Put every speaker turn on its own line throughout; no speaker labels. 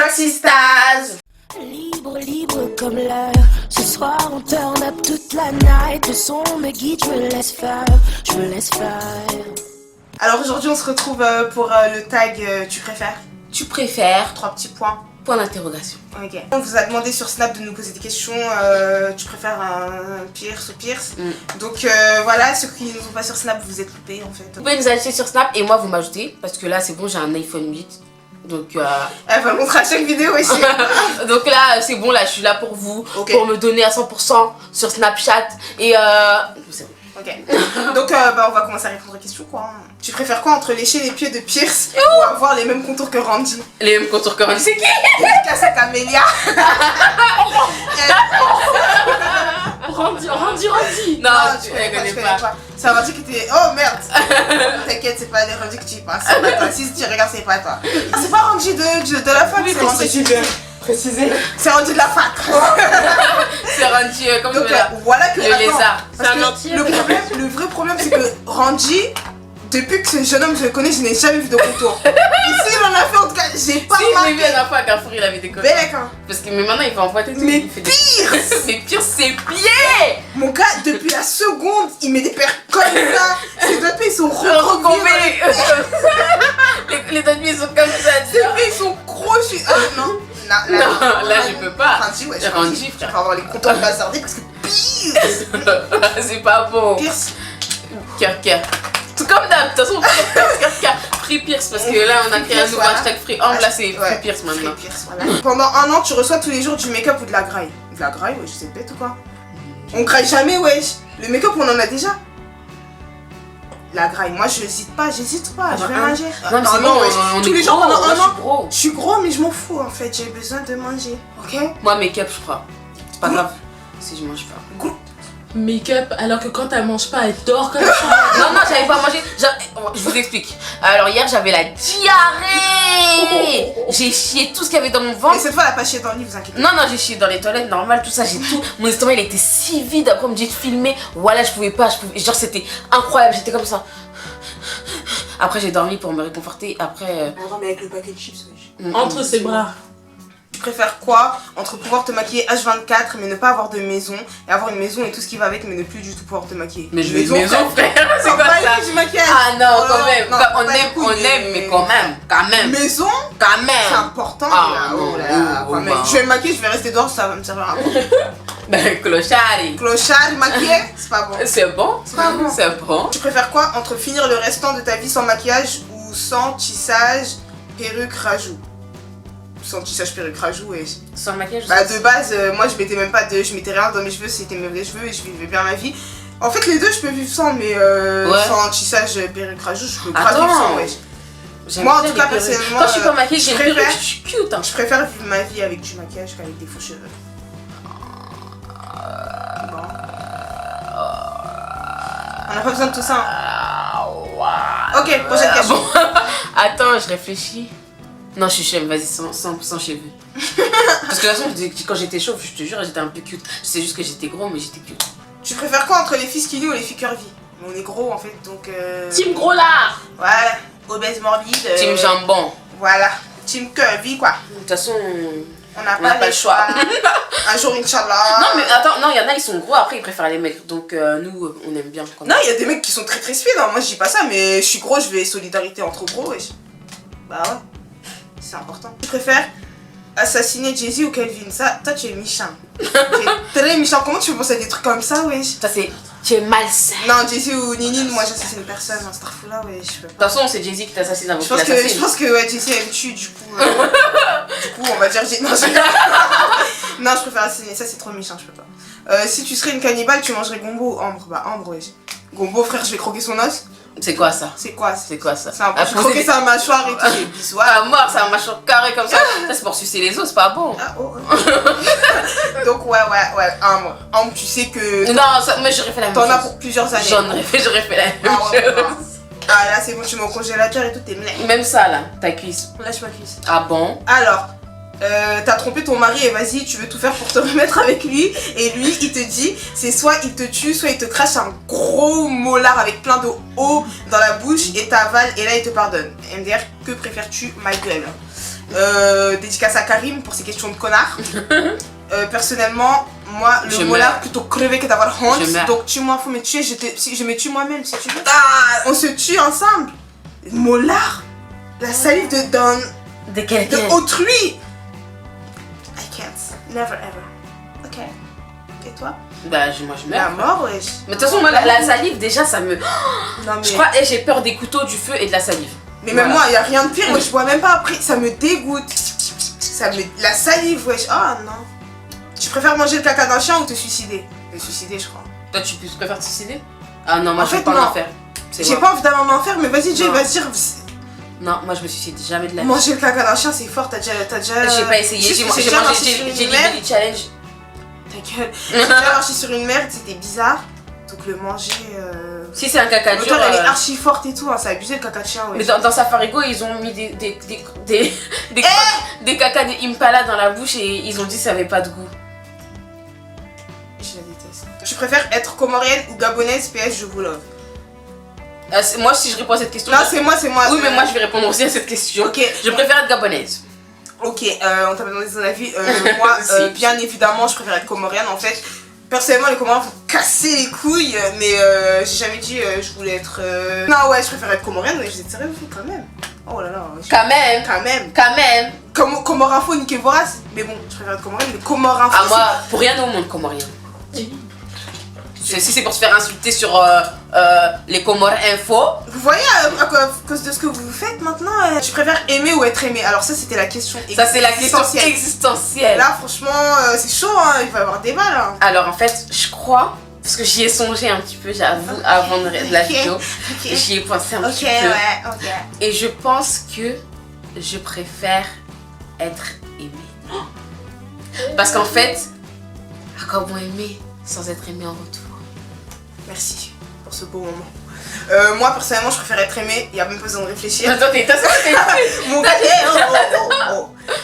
Rocksistaz.
Libre, libre comme l'air. Ce soir on turn up toute la night. Le son me guide, je me laisse faire. Je me laisse faire.
Alors aujourd'hui on se retrouve pour le tag tu préfères.
Tu préfères
3 petits points.
Point d'interrogation.
Ok. On vous a demandé sur Snap de nous poser des questions. Tu préfères un Pierce ou Pierce. Donc voilà, ceux qui nous ont pas sur Snap, vous êtes loupés en fait.
Vous pouvez nous ajouter sur Snap et moi vous m'ajoutez parce que là c'est bon, j'ai un iPhone 8. Donc
elle va le montrer à chaque vidéo aussi.
donc là c'est bon, là je suis là pour vous, pour me donner à 100% sur Snapchat et c'est bon.
Ok. Donc on va commencer à répondre aux questions quoi. Tu préfères quoi entre lécher les pieds de Pierce ou avoir les mêmes contours que Randy?
Les mêmes contours que Randy, c'est qui?
Casa Camélia.
Randy. Non, tu ne connais pas.
C'est un Randy qui était... Oh merde. T'inquiète, c'est pas les Randy que tu penses. Si tu regardes, c'est pas toi. Ah, c'est pas Randy de la fac, c'est Randy préciser. C'est Randy de la fac.
C'est Randy comme
donc voilà que
le lézard.
C'est un entier. Le vrai problème c'est que Randy, depuis que ce jeune homme je le connais, je n'ai jamais vu de contour. Ici il en a fait en tout cas, j'ai pas remarqué.
Si, j'ai vu à la fois à Carrefour, il avait des contours. Parce que mais maintenant il fait en pointe et tout.
Mais
il fait
pire.
Mais pire ses pieds.
Mon gars, depuis la seconde, il met des paires comme ça. Ses doigts de pied ils sont recombés.
Les doigts de pied sont comme ça.
Ses pieds ils sont crochus. Non.
Là je peux pas.
Randy, ouais,
Randy,
frère. Faut avoir les contours bazardés parce que pire.
C'est pas bon.
Pierce.
Cœur. Tout comme d'hab, de toute façon, Pierce. Free Pierce, parce que là on a créé un nouveau hashtag Free Homme, là c'est Free Pierce maintenant.
Free Pierce, voilà. Pendant un an, tu reçois tous les jours du make-up ou de la graille. De la graille, wesh, c'est bête ou quoi? On graille jamais, wesh. Le make-up, on en a déjà. La graille, moi j'hésite pas, je vais manger.
Non, mais c'est bon,
tous les jours pendant un an.
Je
suis gros, mais je m'en fous en fait, j'ai besoin de manger, ok?
Moi, make-up, je crois. C'est pas grave si je mange pas.
Make-up alors que quand elle mange pas elle dort comme ça.
Non, j'avais pas mangé. Je vous explique. Alors hier j'avais la diarrhée. J'ai chié tout ce qu'il y avait dans mon ventre.
Mais cette fois elle a pas chié dans le lit, vous inquiétez.
Non, j'ai chié dans les toilettes, normal, tout ça, j'ai tout. Mon estomac il était si vide, après on me dit de filmer. Voilà, je pouvais pas, genre c'était incroyable, j'étais comme ça. Après j'ai dormi pour me réconforter, après...
Attends, mais avec le paquet de chips, wesh.
Entre ses bras.
Tu préfères quoi entre pouvoir te maquiller H24 mais ne pas avoir de maison et avoir une maison et tout ce qui va avec mais ne plus du tout pouvoir te maquiller?
Mais je veux une maison, frère. C'est quoi ça?
Du maquillage.
Ah non, quand même. On aime, mais quand même.
Maison?
Quand même.
C'est important.
Oh là.
Je vais me maquiller, je vais rester dehors, ça va me servir à quoi?
Ben clochard
maquillé, c'est pas bon.
C'est bon.
C'est pas bon.
C'est bon.
Tu préfères quoi entre finir le restant de ta vie sans maquillage ou sans tissage, perruque, rajout? Sans tissage, perruque, rajout et...
Sans maquillage?
Bah de base, moi je mettais même pas je mettais rien dans mes cheveux, c'était mes vrais cheveux et je vivais bien ma vie. En fait les deux je peux vivre sans, mais sans tissage, perruque, rajout, je peux grave vivre sans, wesh. Moi en tout cas personnellement,
quand je suis pas maquillée, j'ai une perruque, je suis cute hein.
Je préfère vivre ma vie avec du maquillage qu'avec des faux cheveux. Bon. On n'a pas besoin de tout ça hein. Ok, prochaine question.
Attends, je réfléchis. Non, je suis chèvre, vas-y, 100% cheveux. Parce que de toute façon, quand j'étais chauve, je te jure, j'étais un peu cute. C'est juste que j'étais gros, mais j'étais cute.
Tu préfères quoi entre les filles skinny ou les filles curvy? On est gros en fait, donc...
Team gros lard.
Voilà, obèse morbide.
Team jambon.
Voilà, team curvy quoi.
De toute façon,
on n'a pas le choix. Un jour, Inch'Allah.
Non, mais attends, non, il y en a, ils sont gros, après ils préfèrent les mecs. Donc nous, on aime bien.
Non, il y a des mecs qui sont très très speed. Hein. Moi, je dis pas ça, mais je suis gros, je vais solidarité entre gros. Wesh. Bah ouais. C'est important. Tu préfères assassiner Jay-Z ou Kelvin? Ça, toi tu es méchant. Tu es très méchant. Comment tu peux penser à des trucs comme ça, wesh?
Ça c'est... Tu es malsain.
Non, Jay-Z ou Nini, moi j'assassine personne. Un starfou-là, wesh.
De toute façon, c'est Jay-Z qui t'assassine avant
je pense que ouais, Jay-Z elle me tue, du coup, on va dire... Non, non, je préfère assassiner. Ça, c'est trop méchant, je peux pas. Si tu serais une cannibale, tu mangerais Gombo ou Ambre? Bah, Ambre, wesh. Gombo, frère, je vais croquer son os.
C'est quoi ça?
C'est quoi ça? C'est un peu. Je croquais sa mâchoire et tout, bisous.
Ah, mort, c'est un mâchoire carré comme ça. Ça, c'est pour sucer les os, c'est pas bon.
Ah, oh. Donc, ouais, Ambre, tu sais que.
Non, mais j'aurais fait la même chose.
T'en as pour plusieurs années.
J'aurais fait la même chose.
Ah, là, c'est bon, tu mets au congélateur et tout, t'es mec.
Même ça, là, ta cuisse.
Lâche ma cuisse.
Ah bon?
Alors. T'as trompé ton mari et vas-y tu veux tout faire pour te remettre avec lui et lui il te dit c'est soit il te tue soit il te crache un gros molar avec plein de eau dans la bouche et t'avales et là il te pardonne. MDR, que préfères-tu, ma gueule? Dédicace à Karim pour ses questions de connard. Personnellement, moi, le
Je
molar
meurs.
plutôt crevé que d'avoir honte.
Je meurs.
Donc tue-moi, faut me tuer, je me tue moi-même si tu veux. Ah, on se tue ensemble. Molar, la salive
De
de
quelqu'un.
autrui. I can't, never ever. Ok. Et toi?
Bah, moi je
La
meurs.
mort, wesh.
Mais de toute façon, moi, la salive, déjà, ça me.
Non mais.
Je crois, j'ai peur des couteaux, du feu et de la salive.
Mais même
Voilà.
moi, y a rien de pire, moi je bois même pas après, ça me dégoûte. La salive, wesh. Oh non. Tu préfères manger le caca d'un chien ou te suicider? Te suicider, je crois.
Toi, tu préfères te suicider? Ah non, moi
En
je vais
fait,
pas
non.
en enfer. C'est
J'ai
moi.
pas envie d'aller en enfer, mais vas-y, Jay,
Non.
vas-y dire.
Non, moi je me suicide jamais de la vie.
Manger le caca d'un chien, c'est fort, t'as déjà.
J'ai pas essayé, j'ai mangé
déjà marché sur
j'ai
une
des
merde.
Billy Challenge.
Ta gueule. J'ai déjà marché sur une merde, c'était bizarre. Donc le manger.
Si c'est un caca dur.
L'odeur elle est archi forte et tout, hein, ça a abusé le caca de chien, ouais.
Mais dans Safarigo, ils ont mis des caca de Impala dans la bouche et ils ont dit que ça avait pas de goût.
Je la déteste. Tu préfères être comorienne ou gabonaise? PS, je vous love.
Moi, si je réponds à cette question.
Non, c'est moi.
Oui, mais moi je vais répondre aussi à cette question.
Ok.
Je préfère être gabonaise.
Ok, on t'a pas demandé ton avis. Moi,
Si.
bien évidemment, je préfère être comorienne en fait. Personnellement, les Comoriens font casser les couilles, mais j'ai jamais dit je voulais être. Non, ouais, je préfère être comorienne, mais vous êtes sérieux, vous, quand même. Oh là là,
Quand même.
quand même. Comor Info, niquez vorace. Mais bon, je préfère être comorienne, mais Comor Info.
Ah, moi, pour rien au monde, comorien. Si c'est pour se faire insulter sur les Comores Info.
Vous voyez, à cause de ce que vous faites maintenant, je préfère aimer ou être aimé. Alors, ça, c'était la question
Ça, c'est la question
existentielle.
existentielle.
Là, franchement, c'est chaud, hein, il va y avoir des balles. Hein.
Alors, en fait, je crois, parce que j'y ai songé un petit peu, j'avoue, avant de la
Ok.
vidéo.
Ok.
J'y ai pensé un
Ok,
petit peu.
ouais, ok.
Et je pense que je préfère être aimée. Parce qu'en fait, à quoi bon aimer sans être aimé en retour?
Merci pour ce beau moment. Moi, personnellement, je préfère être aimé. Il n'y a même pas besoin de réfléchir.
Attends, t'es
Mon gars,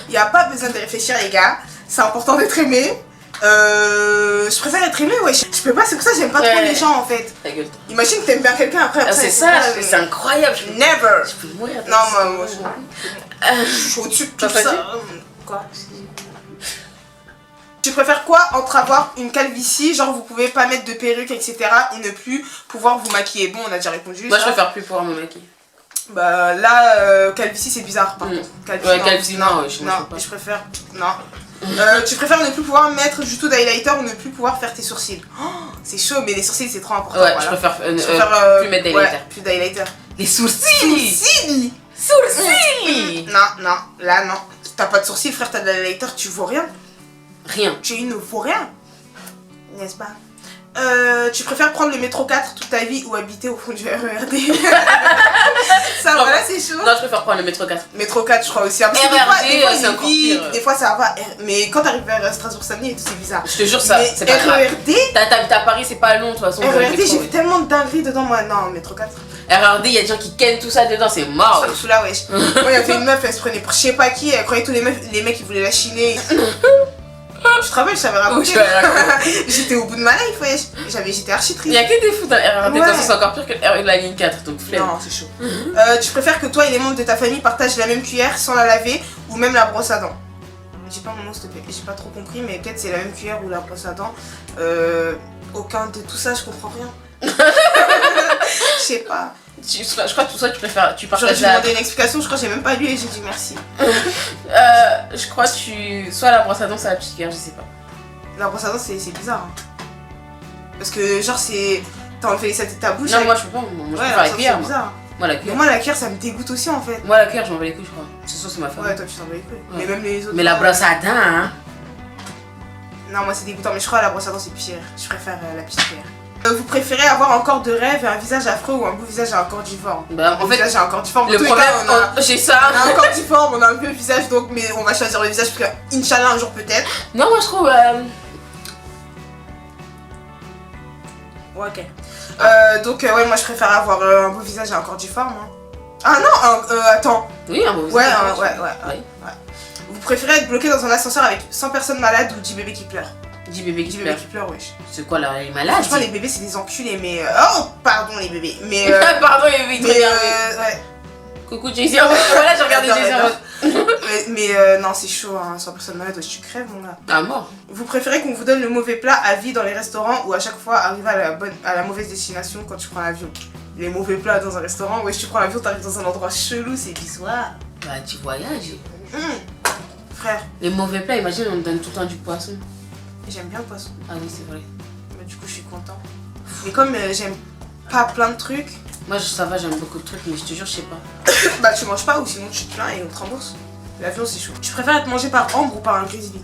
il n'y a pas besoin de réfléchir, les gars. C'est important d'être aimé. Je préfère être aimé, ouais. Je peux pas, c'est pour ça que j'aime pas trop
Ouais.
les gens en fait.
Ta gueule.
Imagine que t'aimes bien quelqu'un après.
Ah, c'est
tu
ça,
peux pas,
c'est incroyable.
Never.
Je peux mourir. de
Non,
ça.
moi, je suis au-dessus de tout
T'as pas
ça.
dit
Quoi? Tu préfères quoi entre avoir une calvitie, genre vous pouvez pas mettre de perruque, etc. et ne plus pouvoir vous maquiller? Bon, on a déjà répondu.
Moi,
ça.
je préfère plus pouvoir me maquiller.
Bah là, calvitie c'est bizarre par contre.
Ouais, calvitie, non, je
non,
pas.
je préfère. Non. Tu préfères ne plus pouvoir mettre du tout d'highlighter ou ne plus pouvoir faire tes sourcils? Oh, c'est chaud, mais les sourcils c'est trop important.
Ouais,
voilà.
je préfère
Je
plus mettre d'highlighter.
Ouais, plus d'highlighter.
Les sourcils.
Sourcils.
Sourcils.
Non, là non. T'as pas de sourcils, frère, t'as de l'highlighter, tu vaux rien.
Rien.
Tu ne vaux rien. N'est-ce pas? Tu préfères prendre le métro 4 toute ta vie ou habiter au fond du RERD? Ça, voilà, c'est chaud.
Non, je préfère prendre le métro 4.
Métro 4, je crois aussi. Parce que
RERD,
des fois,
c'est
il est
encore
vide,
pire.
des fois ça va. Mais quand t'arrives vers Strasbourg-Samedi et tout, c'est bizarre.
Je te jure, ça,
Mais
c'est pas grave.
RERD,
T'habites à Paris, c'est pas long, de toute façon.
RERD, j'ai fait tellement de dingueries dedans, moi. Non, métro 4.
RRD, il y a des gens qui kennent tout ça dedans, c'est mort.
Je suis là, wesh. Moi, il y avait une meuf, elle se prenait pour je sais pas qui, elle croyait tous les mecs qui voulaient la chiner. Je te rappelle, je t'avais raconté.
Oui, je t'avais raconté.
J'étais au bout de ma life, wesh. J'étais archi
Il y
triste.
a que des fous dans RRD, de
Ouais.
toute façon, c'est encore pire que la ligne 4, donc flemme.
Non, c'est chaud. Tu préfères que toi et les membres de ta famille partagent la même cuillère sans la laver ou même la brosse à dents? J'ai pas mon nom, s'il te plaît. J'ai pas trop compris, mais peut-être c'est la même cuillère ou la brosse à dents. Aucun de tout ça, je comprends rien. Je sais pas.
Je crois que tout ça, tu
J'aurais
partages
dû
la...
demander une explication, je crois que j'ai même pas lu et j'ai dit merci.
je crois que tu... Soit la brosse à dents, soit la petite cuillère, je sais pas.
La brosse à dents, c'est bizarre. Hein. Parce que, genre, c'est. T'as enlevé les saletés de ta bouche.
Non,
avec-
moi je peux pas, moi je
Ouais,
préfère
la
la
brosse,
cuillère,
c'est
moi.
bizarre.
Moi la
Mais
cuillère.
moi, la cuillère, ça me dégoûte aussi en fait.
Moi la cuillère, je m'en bats les couilles, je crois. C'est sûr, c'est ma famille.
Ouais, toi, tu t'en bats les couilles.
Ouais.
Mais même les autres.
Mais la brosse à dents, hein.
Non, moi, c'est dégoûtant, mais je crois que la brosse à dents, c'est pire. Je préfère la petite cuillère. Vous préférez avoir un corps de rêve et un visage affreux ou un beau visage et un corps difforme?
Bah, en
Le
fait,
visage et un corps difforme.
le
Dans tous les
problème,
cas,
j'ai ça.
on a un corps difforme, on a un vieux visage, donc, mais on va choisir le visage parce que, Inch'Allah, un jour peut-être.
Non, moi je trouve...
Ouais, ok. Donc, ouais, moi je préfère avoir un beau visage et un corps difforme. Hein. Ah non, attends.
Oui, un beau
Ouais,
visage.
ouais. Vous préférez être bloqué dans un ascenseur avec 100 personnes malades ou 10 bébés qui pleurent?
10 bébés qui
10
pleurent.
bébés qui pleurent, wesh.
C'est quoi là, les malades?
Franchement, les bébés c'est des enculés, mais. Oh, pardon les bébés. Mais.
Pardon, les bébés,
mais
très bien.
ouais.
Coucou Jay-Z. Voilà, j'ai regardé Jay-Z en mode.
Mais non, c'est chaud, hein, sans personne malade, ouais, tu crèves, mon gars.
Ah, mort.
Vous préférez qu'on vous donne le mauvais plat à vie dans les restaurants ou à chaque fois arriver à la mauvaise destination quand tu prends l'avion? Les mauvais plats dans un restaurant, ouais, si tu prends l'avion, t'arrives dans un endroit chelou, c'est bizarre.
Bah, tu voyages.
Frère,
Les mauvais plats, imagine, on te donne tout le temps du poisson.
j'aime bien le poisson.
Ah oui, c'est vrai.
Mais du coup, je suis content. Mais comme j'aime pas plein de trucs,
Moi, ça va, j'aime beaucoup de trucs, mais je te jure, je sais pas.
bah tu manges pas ou sinon tu te plains et on te rembourse. L'avion, c'est chaud. Tu préfères être mangé par Ambre ou par un grizzly?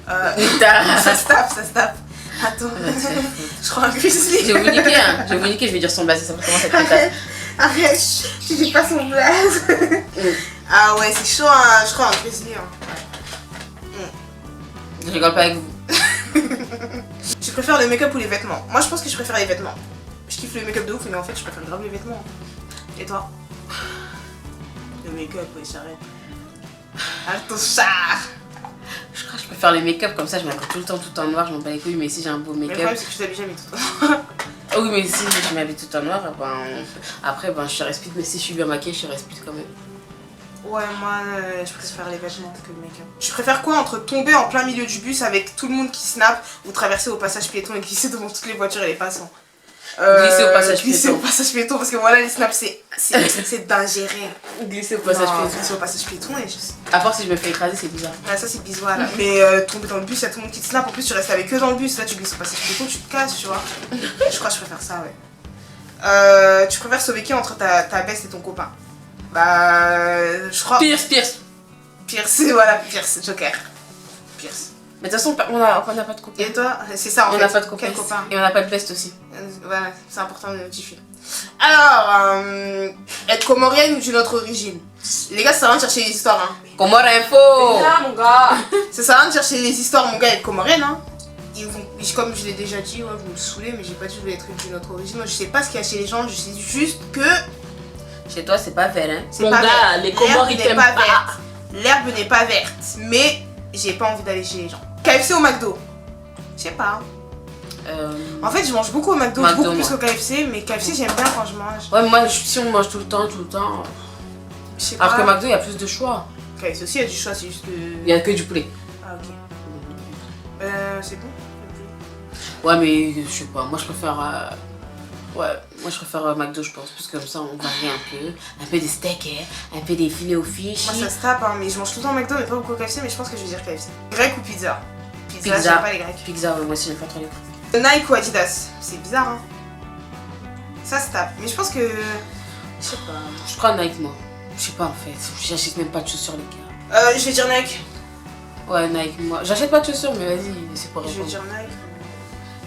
Ça se tape, ça se tape. Attends, je crois un grizzly.
Je vais vous niquer, hein. Je vais vous niquer, je vais dire son blaze, ça va commencer à être
Arrête, arrête, tu dis pas son blaze. Ah ouais, c'est chaud, hein. Je crois un grizzly. Hein.
Je rigole pas avec vous.
Tu préfères le make-up ou les vêtements? Moi, je pense que je préfère les vêtements. Je kiffe le make-up de ouf, mais en fait, je préfère grave les vêtements. Et toi? Le make-up, ouais, j'arrête. Arrête ton char.
Je crois que je préfère les make-up, comme ça, je m'habille tout le temps tout en noir, je m'en bats les couilles, mais si j'ai un beau
Mais le
make-up.
problème, c'est que tu t'habilles jamais tout le temps.
Ah oui, mais si je m'habille tout en noir, ben, après, ben, je serai speed, mais si je suis bien maquillée, je serai speed quand même.
Ouais, moi, je préfère les vêtements que le make-up. Tu préfères quoi entre tomber en plein milieu du bus avec tout le monde qui snap ou traverser au passage piéton et glisser devant toutes les voitures et les passants?
Glisser au passage
Glisser
piéton.
au passage piéton, parce que voilà, les snaps, c'est dangereux.
Glisser au passage
Non,
piéton.
glisser au passage piéton et
À part si je me fais écraser, c'est bizarre.
Ouais, ça c'est bizarre là. Mais tomber dans le bus, y'a tout le monde qui te snap. En plus, tu restes avec eux dans le bus. Là, tu glisses au passage piéton, tu te casses, tu vois. Je crois que je préfère ça, ouais. Tu préfères sauver qui entre ta best et ton copain? Bah, je crois.
Pierce.
Pierce, voilà, Pierce, Joker. Pierce.
Mais de toute façon, on n'a pas de copain.
Et toi? C'est ça en
On
fait.
n'a pas de copain.
Quel copain?
Et on n'a pas de best aussi.
Voilà, c'est important de notifier. Alors, être comorienne ou d'une autre origine? Les gars, ça sert à rien de chercher les histoires, hein.
Comore info.
Mon gars. Ça sert à rien de chercher les histoires, mon gars, être comorienne, hein. Ils vont, comme je l'ai déjà dit, ouais, vous me saoulez, mais j'ai pas dit que je voulais être d'une autre origine. Moi, je sais pas ce qu'il y a chez les gens, je sais juste que
Chez toi, c'est pas vert, hein.
c'est
Mon
pas
gars,
vert.
les Comores,
L'herbe
ils
n'est
t'aiment
pas
pas.
verte. L'herbe n'est pas verte, mais j'ai pas envie d'aller chez les gens. KFC ou McDo? Je sais pas. En fait, je mange beaucoup au McDo,
McDo,
beaucoup plus
moi.
qu'au KFC, mais KFC, j'aime bien quand je mange.
Ouais, moi, si on mange tout le temps.
Je sais
Alors que
pas.
McDo, il y a plus de choix.
KFC aussi, il y a du choix, c'est juste que.
Il y a que du poulet.
Ah, ok. C'est bon?
Ouais, mais je sais pas, moi je préfère. McDo, je pense, parce que comme ça on varie un peu. Un peu des steaks, hein, un peu des filets aux fiches.
Moi, ça se tape, hein, mais je mange tout le temps McDo, mais pas beaucoup au KFC, mais je pense que je vais dire KFC. Grec ou pizza?
Pizza.
J'aime pas les grecs.
Pizza, ouais, moi aussi j'aime pas trop les trucs.
Nike ou Adidas? C'est bizarre, hein. Ça se tape, mais je pense que. Je sais pas.
Je crois Nike, moi. Je sais pas en fait, j'achète même pas de chaussures, les gars.
Je vais dire Nike.
Ouais, Nike, moi. J'achète pas de chaussures, mais vas-y, c'est pour
Je vais
répondre.
dire Nike.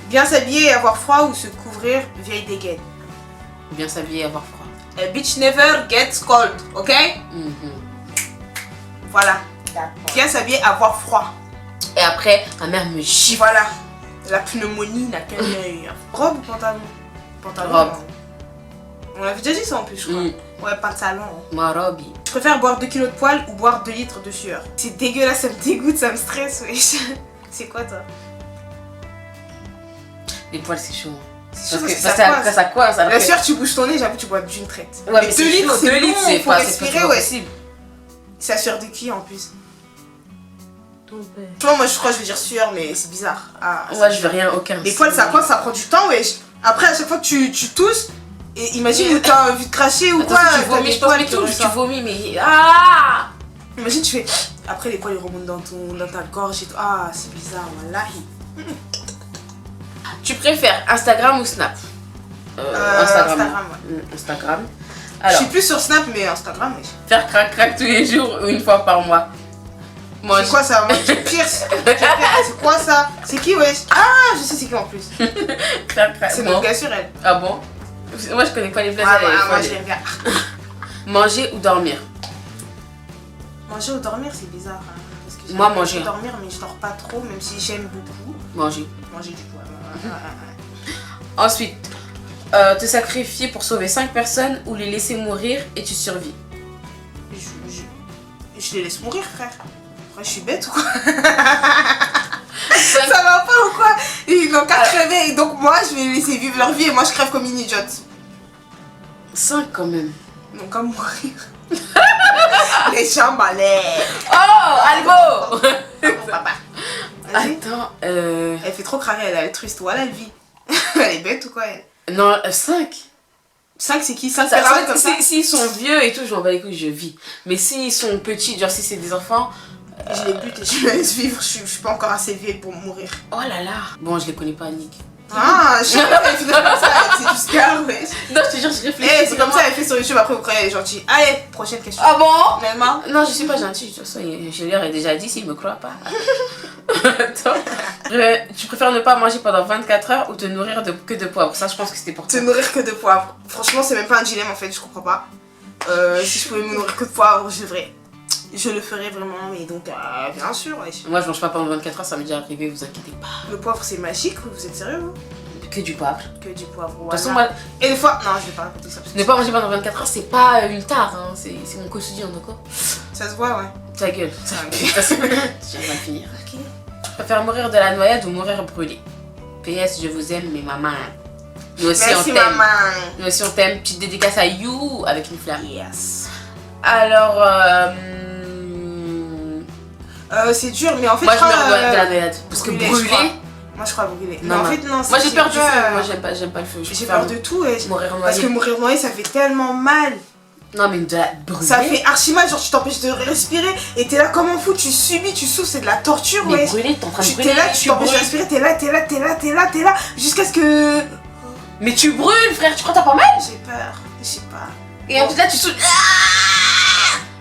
Bien s'habiller et avoir froid ou se couvrir vieille dégaine?
Bien s'habiller et avoir froid.
A bitch never gets cold, ok?
Mhm.
Voilà. Bien s'habiller, avoir froid.
Et après, ma mère me gifle.
Voilà. La pneumonie n'a qu'un œil. Robe ou pantalon? Pantalon.
Robe.
hein. On avait déjà dit ça en plus, je crois.
Mm.
Ouais, pantalon. hein.
Ma robe.
Je préfère boire 2 kilos de poils ou boire 2 litres de sueur. C'est dégueulasse, ça me dégoûte, ça me stresse, wesh. C'est quoi toi?
Les poils, c'est chaud.
C'est
Parce
chaud
que
parce que
ça coince. alors
La
que-
sueur, tu bouges ton nez, j'avoue, tu bois d'une traite.
Ouais, mais
2 litres, c'est
2
long,
litres, c'est
faut
pas
respirer,
pas
ouais.
possible.
C'est la sueur de qui en plus? Toi, moi je crois que je vais dire sueur, mais c'est bizarre. Ah,
Ouais, je veux rien, aucun.
les poils, ça coince, ça prend du temps, wesh. Après, à chaque fois que tu tousses, et imagine où t'as envie de cracher ou quoi,
Attends, si tu
t'as
vomis,
des
je pense
poils
que
qui
tu
ressortent.
vomis, mais. Ah!
Imagine, tu fais. Après, les poils ils remontent dans ta gorge et tout. Ah, c'est bizarre, wallahi.
Tu préfères Instagram ou Snap?
Instagram, ouais.
Instagram.
Je
Alors,
suis plus sur Snap, mais Instagram, wesh.
faire crac-crac tous les jours ou une fois par mois? Moi,
C'est quoi ça? Moi, je Pierce. C'est quoi ça? C'est qui, wesh? Ah, je sais c'est qui en plus.
crac-crac.
C'est
Non.
mon gars sur elle.
Ah bon? Moi, je connais pas les places.
Ah,
elle, elle
ouais,
est
moi,
folle.
je les regarde.
Manger ou dormir?
Manger ou dormir, c'est bizarre. hein, parce que
Moi,
j'aime
manger.
dormir, mais je dors pas trop, même si j'aime beaucoup.
Manger.
Manger du coup.
Ensuite, te sacrifier pour sauver 5 personnes ou les laisser mourir et tu survis.
Je les laisse mourir, frère. Après, je suis bête ou quoi?
Cinq-
Ça va pas ou quoi? Ils n'ont qu'à crever, et donc moi, je vais les laisser vivre leur vie et moi, je crève comme une idiote.
5 quand même.
Ils n'ont qu'à mourir. Les jambes à l'air.
Oh, Albo.
Papa. Vas-y.
Attends,
Elle fait trop craquer, elle est altruiste. Voilà, elle vit. Elle est bête ou quoi, elle?
non, 5.
5, c'est qui 5 personnes comme ça?
S'ils sont vieux et tout, je m'en bats les couilles, je vis. Mais s'ils sont petits, genre si c'est des enfants...
Je les bute et je me laisse vivre. Je suis pas encore assez vieille pour mourir.
Oh là là. Bon, je les connais pas, Nick.
Ah, je sais pas, elle fait comme ça. C'est du scar, ouais.
Non, je te jure, je réfléchis.
Eh, c'est comme ça, elle fait sur YouTube. Après, vous croyez, elle est gentille. Allez, prochaine question.
Ah bon?
Nelma?
Non, je suis pas gentille, de toute façon, je leur ai déjà dit s'il me croit pas. Attends. Tu préfères ne pas manger pendant 24 heures ou te nourrir que de poivre? Ça, je pense que c'était pour
Te
toi.
nourrir que de poivre. Franchement, c'est même pas un dilemme en fait, je comprends pas. Si je pouvais me nourrir que de poivre, je le ferais vraiment, mais donc, bien sûr, ouais.
Moi, je mange pas pendant 24 heures, ça m'est déjà arrivé, vous inquiétez pas.
Le poivre, c'est magique, vous êtes sérieux, vous?
Que du poivre.
Que du poivre,
De
voilà.
toute façon, moi,
Et des fois, non, je vais pas raconter ça. Parce que
ne pas manger pendant 24 heures, c'est pas une tare, hein. C'est mon quotidien, d'accord?
ça se voit, ouais.
Ta gueule.
Ça va.
Je vais finir.
Ok.
Je préfère mourir de la noyade ou mourir brûlé. PS, je vous aime, mais maman. Nous aussi,
Merci,
on t'aime.
maman.
Nous aussi, on t'aime. Petite dédicace à You avec une flamme.
Yes.
Alors,
C'est dur, mais en fait,
moi, je
crois,
meurs de la noyade. Parce que
brûlé, je
brûler.
crois. Moi, je crois brûler.
Non,
mais en
non.
fait, non.
Moi, j'ai peur du feu.
peur.
Moi, j'aime pas le feu.
J'ai peur de tout, ouais.
Mourir
Parce que
noyé.
mourir noyé, ça fait tellement mal.
Non, mais de la brûler.
Ça fait archi mal, genre tu t'empêches de respirer et t'es là comme un fou, tu subis, tu souffres, c'est de la torture,
Mais
ouais.
brûler, t'es en train de
Tu
brûler.
t'es là, tu t'empêches de
brûles.
respirer, t'es là, jusqu'à ce que.
Mais tu brûles, frère. Tu crois que t'as pas mal?
J'ai peur, je sais pas.
Et en plus, là, tu souffles.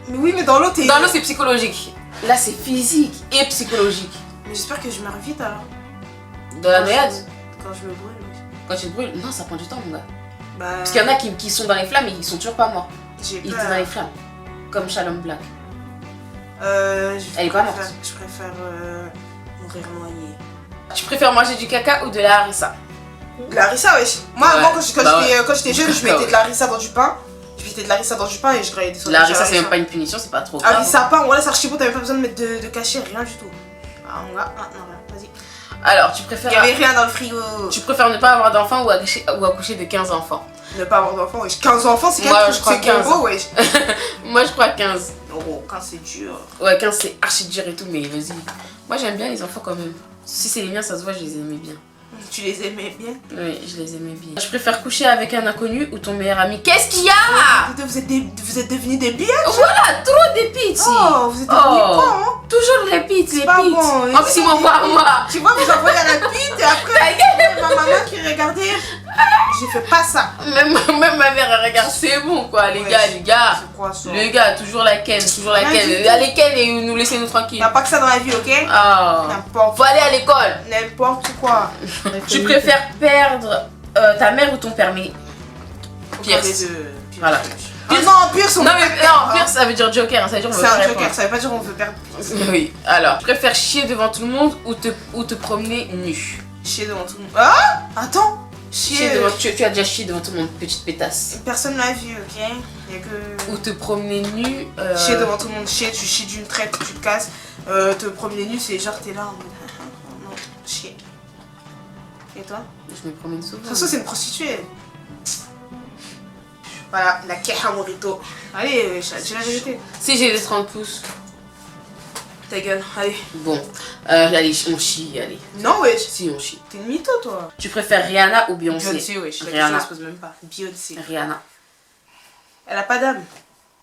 Mais oui, mais dans l'eau, t'es.
Dans l'eau, c'est psychologique. Là, c'est physique et psychologique.
Mais j'espère que je meurs vite alors.
De la noyade.
Quand je me brûle, oui.
Quand tu te brûles, non, ça prend du temps, mon gars.
Bah.
Parce qu'il y en a qui sont dans les flammes et ils sont toujours pas morts.
J'ai
Ils étaient dans les
peur.
flammes. Comme Shalom Black.
Elle
est pas morte.
Je préfère mourir noyée.
Tu préfères manger du caca ou de la harissa?
De la harissa, wesh. Moi,
Ouais.
avant,
Bah
quand j'étais jeune, je mettais de la harissa dans du pain. Je mettais de la harissa dans du pain et je graillais des
La harissa, c'est même pas une punition, c'est pas trop grave.
Harissa pain, voilà, ça archi bon, t'avais pas besoin de mettre de cachet, rien du tout. Ah, mon gars, non, rien, vas-y.
Alors, tu
Il
préfères.
y avait rien dans le frigo.
Tu préfères ne pas avoir d'enfants ou accoucher de 15 enfants?
Ne pas avoir d'enfants, wesh. 15 enfants, c'est
Moi,
quel
je
truc?
crois
C'est
15.
gros, wesh.
Moi, je crois 15.
Oh, 15 c'est dur.
Ouais, 15 c'est archi dur et tout, mais vas-y. Moi, j'aime bien les enfants quand même. Si c'est les miens, ça se voit, je les aimais bien.
Tu les aimais bien?
Oui, je les aimais bien. Je préfère coucher avec un inconnu ou ton meilleur ami. Qu'est-ce qu'il y a?
Écoutez, vous êtes devenus des billets?
Voilà, trop d'épites.
Oh, vous êtes devenus
Oh.
cons, hein?
Toujours les pites, les
pas
pites.
bon,
En plus, ils m'envoient à moi.
Tu vois, vous envoyez à la pite et après, ma maman qui regardait. J'ai fait pas ça.
Même ma mère, elle regarde, c'est bon quoi, les
Ouais,
gars.
C'est quoi ça?
Les gars, toujours la ken, toujours la
Rien
ken.
du tout.
Allez ken et nous laissez nous tranquilles.
Y'a pas que ça dans la vie, ok?
Ah.
N'importe
Faut aller à l'école.
N'importe quoi.
Tu préfères perdre ta mère ou ton père? Mais Pierce.
Pierce.
Voilà.
Ah non, Pierce, on
Non
peut
mais
pas
non,
perdre.
Pierce ça veut dire joker, ça veut dire on veut
C'est un
pas
joker,
répondre.
ça veut pas dire qu'on veut perdre.
Oui, alors, tu préfères chier devant tout le monde ou te promener nu?
Chier devant tout le monde. Ah! Attends!
Chier devant, tu as déjà chié devant tout le monde, petite pétasse.
Personne l'a vu, ok? Y'a que.
Ou te promener nu.
Chier devant tout le monde, chier, tu chies d'une traite, tu te casses. Te promener nu, c'est genre t'es là en mode. Non, chier. Et toi?
Je me promène souvent.
De toute façon, c'est une prostituée. Voilà, la queja morito. Allez, j'ai la vérité.
Si j'ai les 30 pouces.
Ta gueule, allez.
Bon, allez, on chie, allez.
Non, wesh.
Si, on chie.
T'es une mytho, toi.
Tu préfères Rihanna ou Beyoncé?
Beyoncé, wesh. La question,
Rihanna.
elle se pose même pas. Beyoncé.
Rihanna.
Elle a pas d'âme.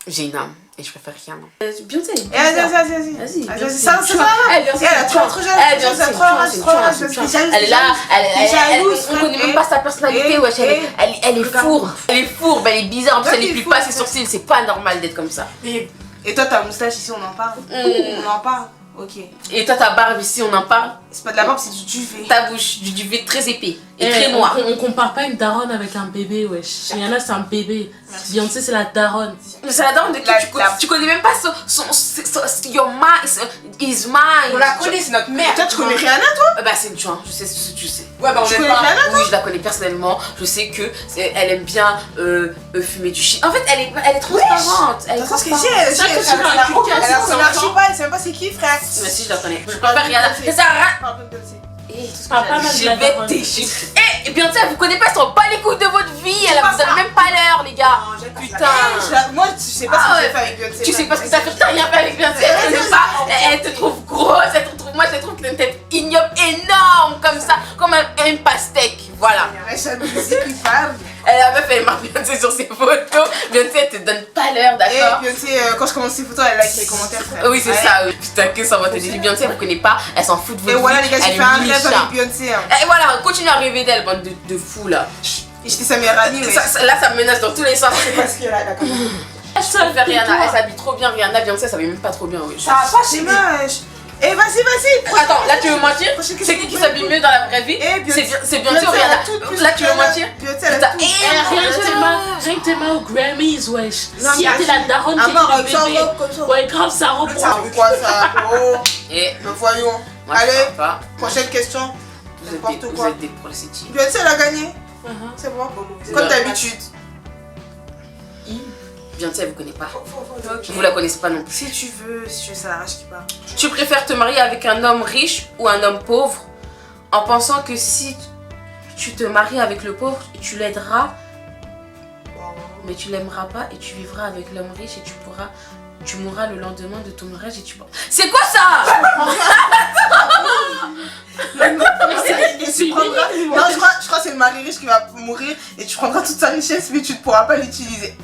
J'ai une âme et je préfère Rihanna. Beyoncé.
Eh, vas-y.
Vas-y,
Vas-y,
Beyoncé.
ça,
Tu vois, elle, Beyoncé,
elle a
c'est une
trop jeune.
Elle,
Beyoncé,
Beyoncé,
trop jeune,
c'est une
trop
chance,
jeune,
c'est une
c'est
chance.
jalouse,
Elle est là,
c'est jalouse,
on connaît
frère.
même pas sa personnalité, wesh. Elle est
Regarde.
fourbe. Elle est fourbe, elle est bizarre. En plus,
Toi,
elle
t'es
épile
fourbe,
pas ses
frère.
sourcils. C'est pas normal d'être comme ça.
Et toi, ta moustache ici, on en parle. On en parle. Ok.
Et toi, ta barbe ici, on en parle.
C'est pas de la barbe, c'est du duvet.
Ta bouche, du duvet très épais et
Eh,
très noir.
on compare pas une daronne avec un bébé, wesh. Rihanna, c'est un bébé.
Merci.
Beyoncé, c'est la daronne.
Mais c'est la dame de qui tu connais même pas your mind, his mind.
c'est notre mère. Toi, tu connais Rihanna, toi?
Bah c'est une chance, je sais ce que tu sais.
Ouais, bah on
Je
est
connais
pas Rihanna,
Oui, je la connais personnellement. Je sais que elle aime bien fumer du shit. En fait, elle est transparente. Elle est
Attends, ce que
transparente.
j'ai, elle a aucun sens, elle sait même pas c'est qui, frère.
Mais si, je la connais. Je préfère Rihanna. Ça sert à rien.
Parle de Beyoncé.
Papa m'a dit la
Je vais
daronne.
t'échiffer. Et Beyoncé, elle vous connaît pas, elle s'en bat les couilles de votre vie. Elle vous donne même pas l'heure, les gars. Putain.
Moi, tu sais pas ce que j'ai fait avec Beyoncé.
Tu sais pas ce que t'as fait, t'as rien fait avec Beyoncé. Elle te pas. Elle te trouve grosse, moi je trouve que t'as une tête ignoble, énorme comme ça, comme un pastèque. Voilà.
C'est qui parle.
Elle a fait marque Beyoncé sur ses photos. Beyoncé, elle te donne pas l'heure,
Et
d'accord?
Beyoncé, quand je commence ses photos, elle like les commentaires. Frère.
Oui, c'est ça, oui. Putain, que ça va te dire. Beyoncé, elle vous connaît pas, elle s'en fout de votre
Et
vie.
voilà, les gars, j'ai
elle
fait un
est
rêve
Micha.
avec Beyoncé. Hein.
Et voilà, continue à rêver d'elle, bande de fous là.
Et j'étais sa meilleure amie, ouais.
Là, ça me menace dans tous les sens.
Parce que là, d'accord.
Elle fait Rihanna, elle s'habille trop bien. Rihanna, Beyoncé, ça s'habille même pas trop bien, oui.
Ça va pas chez moi. Eh, vas-y.
Attends, là tu veux mentir?
Prochaine
C'est
question.
qui s'habille mieux dans la vraie vie?
Eh, Beyoncé.
C'est Beyoncé ou Rihanna? Là tu veux mentir?
Beyoncé, elle a
Putain,
tout.
Rien que tes mains aux Grammys, wesh.
Non,
Si
mais
t'es la daronne
Ah,
qui
mort,
est
avec sa
bébé.
robe comme ça.
Ouais, grave, ça reprend.
Ça veut quoi ça? Oh,
Et
le voyons.
moi je
Allez,
sais pas.
prochaine question. N'importe
Vous
quoi.
êtes des prostituées.
Beyoncé, elle a gagné.
Uh-huh.
C'est bon. Comme d'habitude.
Beyoncé, elle vous connaît pas. Vous la connaissez pas non plus.
Si tu veux, c'est la rage qui parle.
Tu préfères te marier avec un homme riche ou un homme pauvre en pensant que si tu te maries avec le pauvre, tu l'aideras, mais tu l'aimeras pas et tu vivras avec l'homme riche et tu mourras le lendemain de ton mariage et tu... C'est quoi ça?
Tu prendras... Non, je crois que c'est le mari riche qui va mourir et tu prendras toute sa richesse mais tu ne pourras pas l'utiliser.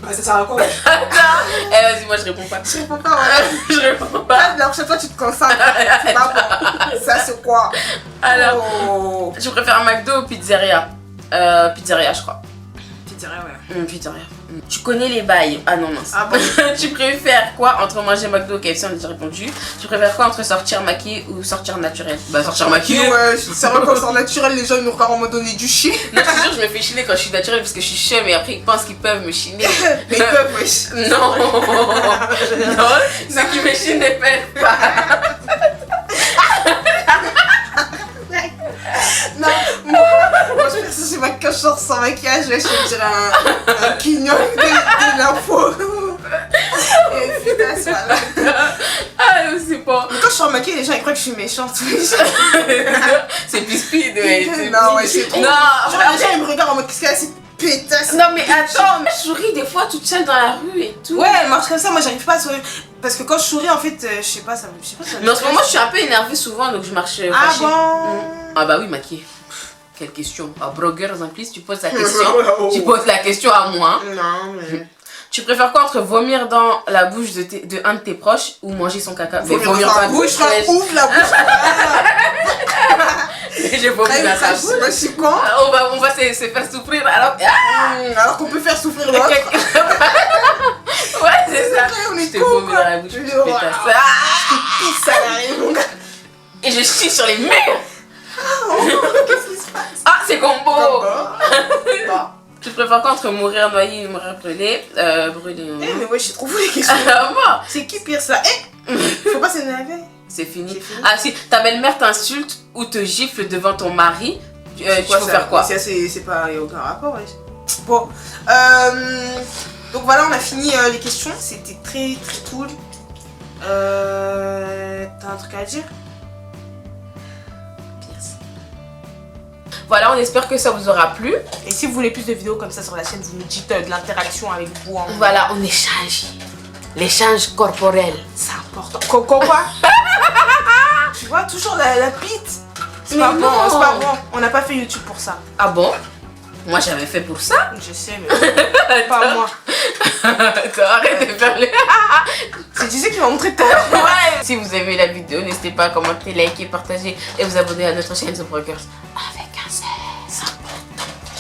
Bah ça sert à quoi?
Eh vas-y, moi je réponds pas.
Je réponds pas, ouais.
Je réponds pas.
Là, la prochaine fois tu te concentres. C'est pas bon. Ça c'est quoi?
Alors,
Oh.
je préfère McDo ou pizzeria? Pizzeria, je crois.
Pizzeria, ouais.
Pizzeria. Tu connais les bails? Ah non, mince.
Ah bon?
Tu préfères quoi entre manger McDo ou KFC? On a déjà répondu. Tu préfères quoi entre sortir maquillée ou sortir naturel? Bah, sortir maquillée.
Ouais, c'est vrai quand c'est naturel, les gens ils nous regardent en mode donner du shit.
Non, je te jure, je me fais chiner quand je suis naturelle parce que je suis chum et après ils pensent qu'ils peuvent me chiner.
Mais ils peuvent, wesh.
Non, non, ceux qui me chinent ne peuvent pas.
Non, moi je pense que c'est ma quand je sors sans maquillage, je me dirais un quignon de l'info. Et putain, c'est pas vrai.
Ah, je sais pas.
Mais quand je sors maquillée, les gens ils croient que je suis méchante.
C'est plus speed, ouais.
Non, ouais, c'est trop.
Non,
Genre, les gens ils me regardent en mode qu'est-ce qu'elle a cette pétasse.
non, mais attends, mais je souris des fois toute seule dans la rue et tout.
Ouais, elle marche comme ça, moi j'arrive pas à sourire. Parce que quand je souris, en fait, je sais pas, ça me.
Mais en ce moment, je suis un peu énervée souvent donc je marche
Ah
fâchée.
bon?
Ah bah oui, maquillée. Quelle question? Ah, blogueur en plus, tu poses la question. Tu poses la question à moi.
Non, mais.
Tu préfères quoi entre vomir dans la bouche de un de tes proches ou manger son caca? Mais
Vomir dans
dans
la bouche,
ouais.
ouvre la bouche.
J'ai vomi dans sa bouche.
Moi je suis con.
On va se faire souffrir alors.
Alors qu'on peut faire souffrir l'autre.
Ouais, c'est ça.
On
Je
est
te
con
vomis
quoi.
dans la bouche, je te
Je
pétasse.
pisse à l'arrière, mon gars.
Et je chie sur les murs.
Qu'est-ce qui se passe?
Ah, c'est combo.
Bon.
Tu préfères quoi entre mourir noyé et mourir brûlé? Brûlé.
Eh mais ouais, j'ai trop voulu les questions.
Ah bon?
C'est qui pire ça? Eh, faut pas s'énerver.
C'est fini.
C'est fini.
Ah si, ta belle-mère t'insulte ou te gifle devant ton mari, tu peux faire quoi?
C'est pas, y a aucun rapport, ouais. Bon, donc voilà, on a fini les questions. C'était très très cool. T'as un truc à dire?
Voilà, on espère que ça vous aura plu.
Et si vous voulez plus de vidéos comme ça sur la chaîne, vous nous dites de l'interaction avec vous. Hein.
Voilà, on échange. L'échange corporel.
C'est important. Quoi? Tu vois, toujours la pite. C'est
Mais
pas bon,
non.
c'est pas bon. On n'a pas fait YouTube pour ça.
Ah bon? Moi j'avais fait pour ça.
Je sais, mais pas moi.
Arrête de faire le...
C'est Disney qui m'a montré tout à l'heure.
Ouais. Si vous avez aimé la vidéo, n'hésitez pas à commenter, liker, partager et vous abonner à notre chaîne The Brokers avec un C.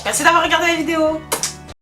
Merci d'avoir regardé la vidéo.